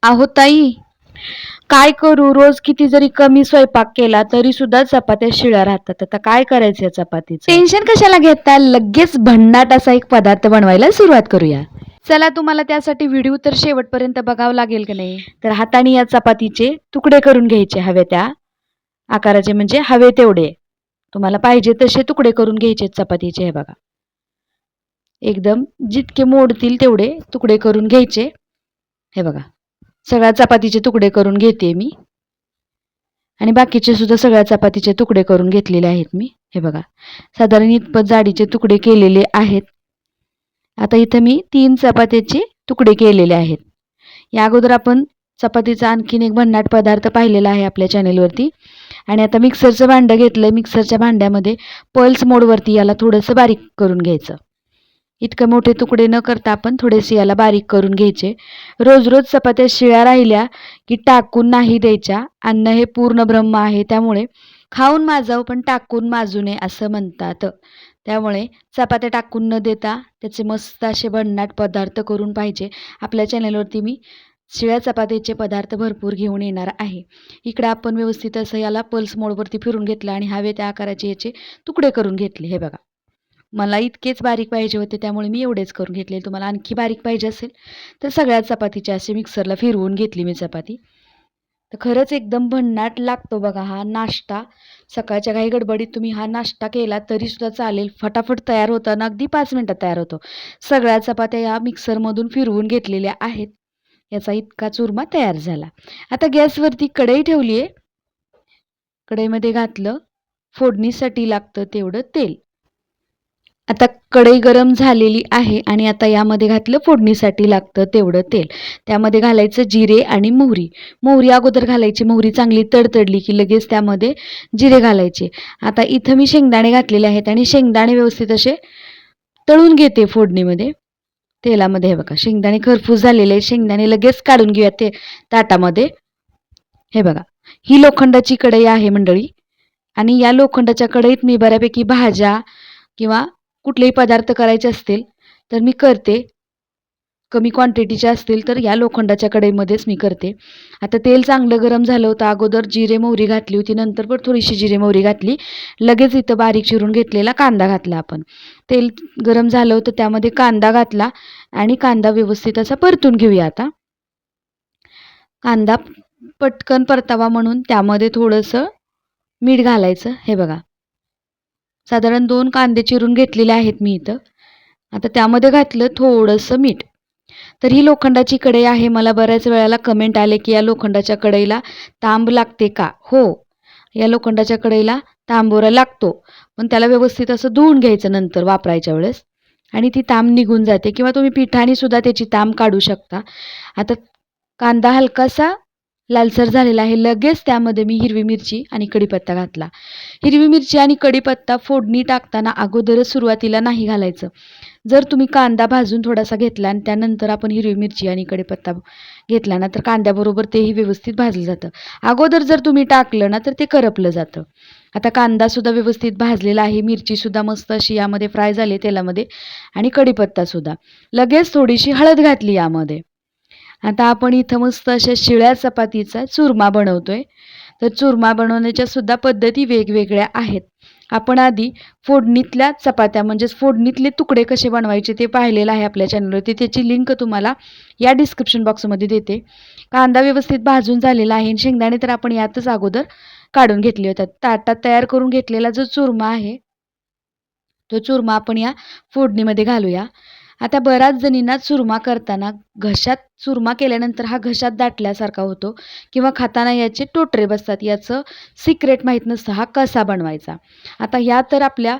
अहो ताई, काय करू? रोज किती जरी कमी स्वयंपाक केला तरी सुद्धा चपात्या शिळ्या राहतात. आता काय करायचं या चपातीचं? टेन्शन कशाला घेता? लगेच भन्नाट असा एक पदार्थ बनवायला सुरुवात करूया. चला, तुम्हाला त्यासाठी व्हिडिओ तर शेवटपर्यंत बघावं लागेल की नाही? तर हाताने या चपातीचे तुकडे करून घ्यायचे, हवे त्या आकाराचे, म्हणजे हवे तेवढे. तुम्हाला पाहिजे तसे तुकडे करून घ्यायचे चपातीचे. हे बघा, एकदम जितके मोडतील तेवढे तुकडे करून घ्यायचे. हे बघा, सगळ्या चपातीचे तुकडे करून घेते मी आणि बाकीचे सुद्धा सगळ्या चपातीचे तुकडे करून घेतलेले आहेत मी. हे बघा, साधारण इतपत जाडीचे तुकडे केलेले आहेत. आता इथं मी 3 चपात्याचे तुकडे केलेले आहेत. या अगोदर आपण चपातीचा आणखीन एक भन्नाट पदार्थ पाहिलेला आहे आपल्या चॅनेलवरती. आणि आता मिक्सरचं भांडं घेतलंय. मिक्सरच्या भांड्यामध्ये पल्स मोडवरती याला थोडंसं बारीक करून घ्यायचं. इतके मोठे तुकडे न करता आपण थोडेसे याला बारीक करून घ्यायचे. रोज रोज चपात्या शिळ्या राहिल्या की टाकून नाही द्यायच्या. अन्न हे पूर्ण ब्रह्म आहे, त्यामुळे खाऊन माजावं पण टाकून माजू नये असं म्हणतात. त्यामुळे चपात्या टाकून न देता त्याचे मस्त असे भन्नाट पदार्थ करून पाहिजे. आपल्या चॅनलवरती मी शिळ्या चपातीचे पदार्थ भरपूर घेऊन येणार आहे. इकडे आपण व्यवस्थित असं याला पल्स मोडवरती फिरून घेतलं आणि हवे त्या आकाराचे याचे तुकडे करून घेतले. हे बघा, मला इतकेच बारीक पाहिजे होते त्यामुळे मी एवढेच करून घेतले. तुम्हाला आणखी बारीक पाहिजे असेल तर सगळ्या चपातीच्या असे मिक्सरला फिरवून घेतली मी चपाती. तर खरंच एकदम भन्नाट लागतो बघा हा नाश्ता. सकाळच्या काही गडबडीत तुम्ही हा नाश्ता केला तरी सुद्धा चालेल. फटाफट तयार होतं ना, अगदी 5 मिनिटात तयार होतो. सगळ्या चपात्या या मिक्सरमधून फिरवून घेतलेल्या आहेत. याचा इतका चुरमा तयार झाला. आता गॅसवरती कढई ठेवली आहे. कढईमध्ये घातलं, फोडणीसाठी लागतं तेवढं तेल. आता कढई गरम झालेली आहे आणि आता यामध्ये घातलं फोडणीसाठी लागतं तेवढं तेल. त्यामध्ये घालायचं जिरे आणि मोहरी. मोहरी अगोदर घालायची. मोहरी चांगली तडतडली की लगेच त्यामध्ये जिरे घालायचे. आता इथं मी शेंगदाणे घातलेले आहेत आणि शेंगदाणे व्यवस्थित असे तळून घेते फोडणीमध्ये, तेलामध्ये. हे बघा, शेंगदाणे खरपूस झालेले. शेंगदाणे लगेच काढून घेऊया ते ताटामध्ये. हे बघा, ही लोखंडाची कढई आहे मंडळी आणि या लोखंडाच्या कढईत मी बऱ्यापैकी भाज्या किंवा कुठलेही पदार्थ करायचे असतील तर मी करते. कमी क्वांटिटीचे असतील तर या लोखंडाच्या कढईमध्येच मी करते. आता तेल चांगलं गरम झालं होतं. अगोदर जिरे मोहरी घातली होती, नंतर पण थोडीशी जिरे मोहरी घातली. लगेच इथं बारीक चिरून घेतलेला कांदा घातला आपण. तेल गरम झालं होतं, त्यामध्ये कांदा घातला आणि कांदा व्यवस्थित असा परतून घेऊया. आता कांदा पटकन परतावा म्हणून त्यामध्ये थोडंसं मीठ घालायचं. हे बघा, साधारण 2 कांदे चिरून घेतलेले आहेत मी इथं. आता त्यामध्ये घातलं थोडंसं मीठ. तर ही लोखंडाची कढई आहे. मला बऱ्याच वेळेला कमेंट आले की या लोखंडाच्या कढईला तांब लागते का? हो, या लोखंडाच्या कढईला तांबोरा लागतो, पण त्याला व्यवस्थित असं धुवून घ्यायचं नंतर वापरायच्या वेळेस आणि ती तांब निघून जाते. किंवा तुम्ही पिठाने सुद्धा त्याची तांब काढू शकता. आता कांदा हलकासा लालसर झालेला आहे. लगेच त्यामध्ये मी हिरवी मिरची आणि कढीपत्ता घातला. हिरवी मिरची आणि कढीपत्ता फोडणी टाकताना अगोदरच सुरुवातीला नाही घालायचं. जर तुम्ही कांदा भाजून थोडासा घेतला आणि त्यानंतर आपण हिरवी मिरची आणि कढीपत्ता घेतला ना, तर कांद्याबरोबर तेही व्यवस्थित भाजलं जातं. अगोदर जर तुम्ही टाकलं ना तर ते करपलं जातं. आता कांदासुद्धा व्यवस्थित भाजलेला आहे. मिरचीसुद्धा मस्त अशी यामध्ये फ्राय झाली तेलामध्ये आणि कढीपत्तासुद्धा. लगेच थोडीशी हळद घातली यामध्ये. आता आपण इथं मस्त अशा शिळ्या चपातीचा चुरमा बनवतोय. तर चुरमा बनवण्याच्या सुद्धा पद्धती वेगवेगळ्या आहेत. आपण आधी फोडणीतल्या चपात्या म्हणजेच फोडणीतले तुकडे कसे बनवायचे ते पाहिलेलं आहे आपल्या चॅनलवरती. त्याची लिंक तुम्हाला या डिस्क्रिप्शन बॉक्समध्ये देते. कांदा व्यवस्थित भाजून झालेला आहे. शेंगदाणे तर आपण यातच अगोदर काढून घेतले होते. ताटात तयार करून घेतलेला जो चुरमा आहे तो चुरमा आपण या फोडणीमध्ये घालूया. आता बऱ्याच जणींना चुरमा करताना घशात चुरमा केल्यानंतर हा घशात दाटल्यासारखा होतो किंवा खाताना याचे टोटरे बसतात. याचं सिक्रेट माहीत नसतं, हा कसा बनवायचा. आता या तर आपल्या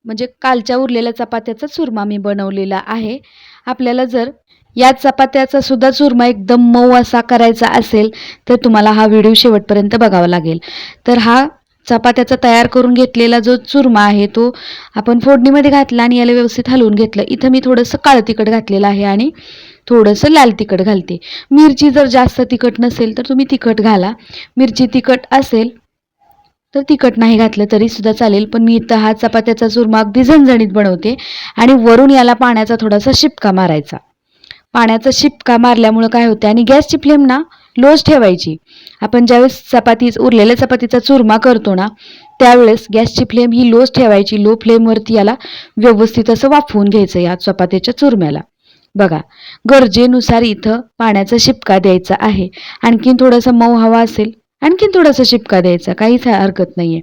म्हणजे कालच्या उरलेल्या चपात्याचा चुरमा मी बनवलेला आहे. आपल्याला जर या चपात्याचा सुद्धा चुरमा एकदम मऊ असा करायचा असेल तर तुम्हाला हा व्हिडिओ शेवटपर्यंत बघावा लागेल. तर हा चपात्याचा तयार करून घेतलेला जो चुरमा आहे तो आपण फोडणीमध्ये घातला आणि याला व्यवस्थित हलवून घेतलं. इथं मी थोडंसं काळं तिखट घातलेलं आहे आणि थोडंसं लाल तिखट घालते. मिरची जर जास्त तिखट नसेल तर तुम्ही तिखट घाला. मिरची तिखट असेल तर तिखट नाही घातलं तरी सुद्धा चालेल. पण मी इथं हा चपात्याचा चुरमा अगदी झणझणीत बनवते आणि वरून याला पाण्याचा थोडासा शिपका मारायचा. पाण्याचा शिपका मारल्यामुळं काय होते आणि गॅसची फ्लेम ना लोच ठेवायची. आपण ज्यावेळेस उरलेल्या चपातीचा चुरमा करतो ना त्यावेळेस गॅसची फ्लेम ही लोच ठेवायची. लो फ्लेमवरती याला व्यवस्थित असं वाफवून घ्यायचं या चपातीच्या चुरम्याला. बघा, गरजेनुसार इथं पाण्याचा शिपका द्यायचा आहे. आणखीन थोडासा मऊ हवा असेल आणखीन थोडासा शिपका द्यायचा, काहीच हरकत नाहीये.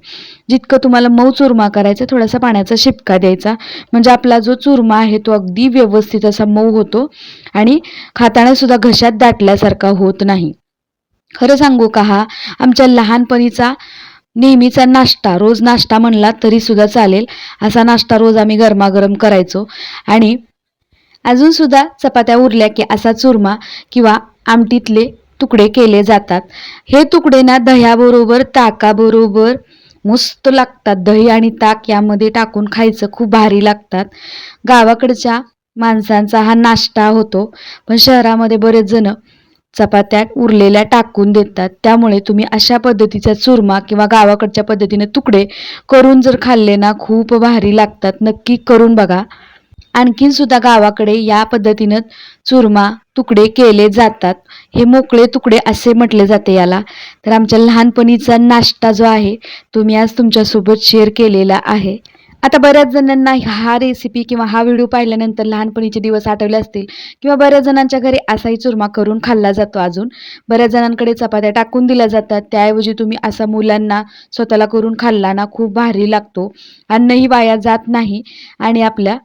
जितकं तुम्हाला मऊ चुरमा करायचा थोडासा पाण्याचा शिपका द्यायचा, म्हणजे आपला जो चुरमा आहे तो अगदी व्यवस्थित असा मऊ होतो आणि खाताना सुद्धा घशात दाटल्यासारखा होत नाही. खरं सांगू का, हा आमच्या लहानपणीचा नेहमीचा नाश्ता, रोज नाश्ता म्हणला तरी सुद्धा चालेल असा नाश्ता रोज आम्ही गरमागरम करायचो. आणि अजून सुद्धा चपात्या उरल्या की असा चुरमा किंवा आमटीतले तुकडे केले जातात. हे तुकडे ना दह्याबरोबर, ताकाबरोबर मस्त लागतात. दही आणि ताक यामध्ये टाकून खायचं, खूप भारी लागतात. गावाकडच्या माणसांचा हा नाश्ता होतो, पण शहरामध्ये बरेच जण चपात्या उरलेल्या टाकून देतात. त्यामुळे तुम्ही अशा पद्धतीचा चुरमा किंवा गावाकडच्या पद्धतीने तुकडे करून जर खाल्ले ना खूप भारी लागतात. नक्की करून बघा. आणखीन सुद्धा गावाकडे या पद्धतीनं चुरमा तुकडे केले जातात. हे मोकळे तुकडे असे म्हटले जाते याला. तर आमच्या लहानपणीचा नाश्ता जो आहे तो मी आज तुमच्यासोबत शेअर केलेला आहे. आता बऱ्याच जणांना हा रेसिपी किंवा हा व्हिडिओ पाहिल्यानंतर लहानपणीचे दिवस आठवले असतील किंवा बऱ्याच जणांच्या घरी असाही चुरमा करून खाल्ला जातो. अजून बऱ्याच जणांकडे चपात्या टाकून दिल्या जातात. त्याऐवजी तुम्ही असा मुलांना स्वतःला करून खाल्ला ना खूप भारी लागतो. अन्नही वाया जात नाही आणि आपल्या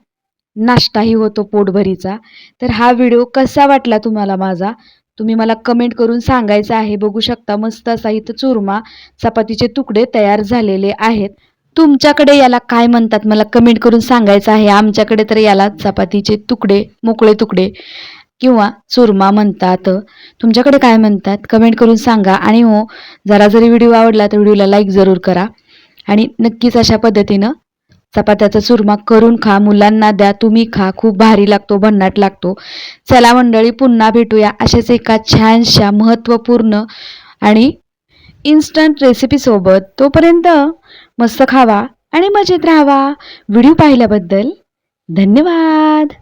नाश्ताही होतो पोटभरीचा. तर हा व्हिडिओ कसा वाटला तुम्हाला माझा, तुम्ही मला कमेंट करून सांगायचं आहे. बघू शकता मस्त असा इथं चुरमा, चपातीचे तुकडे तयार झालेले आहेत. तुमच्याकडे याला काय म्हणतात मला कमेंट करून सांगायचं आहे. आमच्याकडे तर याला चपातीचे तुकडे, मोकळे तुकडे किंवा चुरमा म्हणतात. तुमच्याकडे काय म्हणतात कमेंट करून सांगा. आणि हो, जरी व्हिडिओ आवडला तर व्हिडिओला लाईक जरूर करा आणि नक्कीच अशा पद्धतीनं चपात्याचा चुरमा करून खा, मुलांना द्या, तुम्ही खा, खूप भारी लागतो, भन्नाट लागतो. चला मंडळी, पुन्हा भेटूया अशाच एका छानशा महत्त्वपूर्ण आणि इन्स्टंट रेसिपीसोबत. तोपर्यंत मस्त खावा आणि मजेत राहावा. व्हिडिओ पाहिल्याबद्दल धन्यवाद.